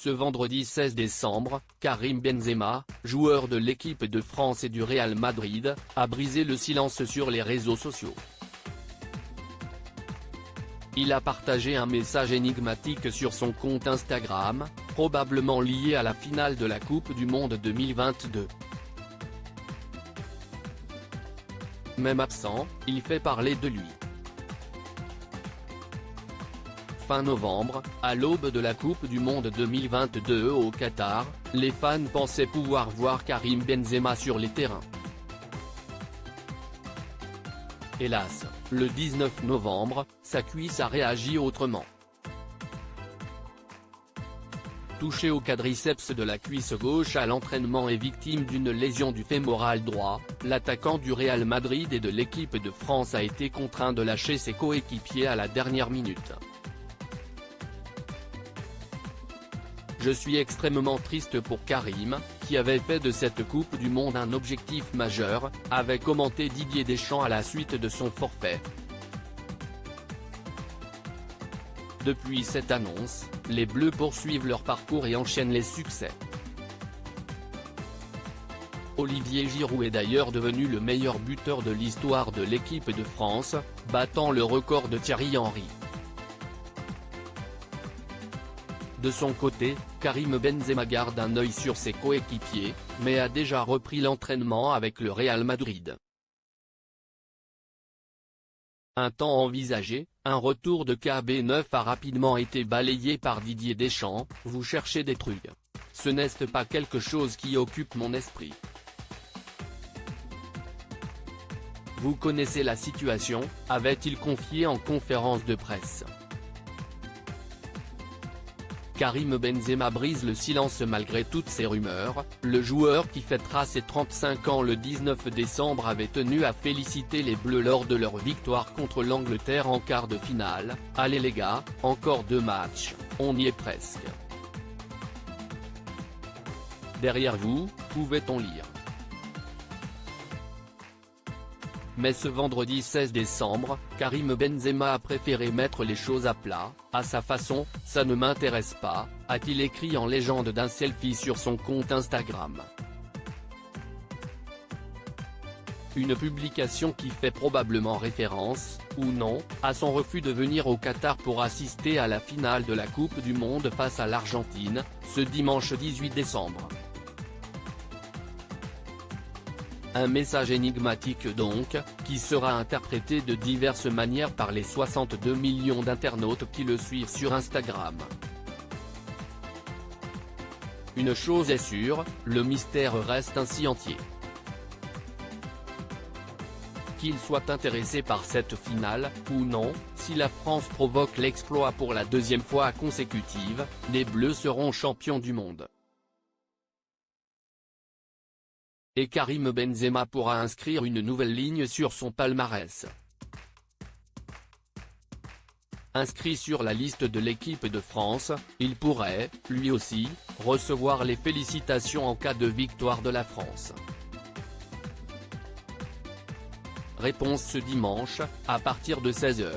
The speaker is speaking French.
Ce vendredi 16 décembre, Karim Benzema, joueur de l'équipe de France et du Real Madrid, a brisé le silence sur les réseaux sociaux. Il a partagé un message énigmatique sur son compte Instagram, probablement lié à la finale de la Coupe du Monde 2022. Même absent, il fait parler de lui. Fin novembre, à l'aube de la Coupe du Monde 2022 au Qatar, les fans pensaient pouvoir voir Karim Benzema sur les terrains. Hélas, le 19 novembre, sa cuisse a réagi autrement. Touché au quadriceps de la cuisse gauche à l'entraînement et victime d'une lésion du fémoral droit, l'attaquant du Real Madrid et de l'équipe de France a été contraint de lâcher ses coéquipiers à la dernière minute. Je suis extrêmement triste pour Karim, qui avait fait de cette Coupe du Monde un objectif majeur, avait commenté Didier Deschamps à la suite de son forfait. Depuis cette annonce, les Bleus poursuivent leur parcours et enchaînent les succès. Olivier Giroud est d'ailleurs devenu le meilleur buteur de l'histoire de l'équipe de France, battant le record de Thierry Henry. De son côté, Karim Benzema garde un œil sur ses coéquipiers, mais a déjà repris l'entraînement avec le Real Madrid. Un temps envisagé, un retour de KB9 a rapidement été balayé par Didier Deschamps. Vous cherchez des trucs. Ce n'est pas quelque chose qui occupe mon esprit. Vous connaissez la situation, avait-il confié en conférence de presse. Karim Benzema brise le silence malgré toutes ces rumeurs. Le joueur qui fêtera ses 35 ans le 19 décembre avait tenu à féliciter les Bleus lors de leur victoire contre l'Angleterre en quart de finale. Allez les gars, encore 2 matchs, on y est presque. Derrière vous, pouvait-on lire. Mais ce vendredi 16 décembre, Karim Benzema a préféré mettre les choses à plat, à sa façon. Ça ne m'intéresse pas, a-t-il écrit en légende d'un selfie sur son compte Instagram. Une publication qui fait probablement référence, ou non, à son refus de venir au Qatar pour assister à la finale de la Coupe du Monde face à l'Argentine, ce dimanche 18 décembre. Un message énigmatique donc, qui sera interprété de diverses manières par les 62 millions d'internautes qui le suivent sur Instagram. Une chose est sûre, le mystère reste ainsi entier. Qu'il soit intéressé par cette finale, ou non, si la France provoque l'exploit pour la 2e fois consécutive, les Bleus seront champions du monde. Et Karim Benzema pourra inscrire une nouvelle ligne sur son palmarès. Inscrit sur la liste de l'équipe de France, il pourrait, lui aussi, recevoir les félicitations en cas de victoire de la France. Réponse ce dimanche, à partir de 16 h.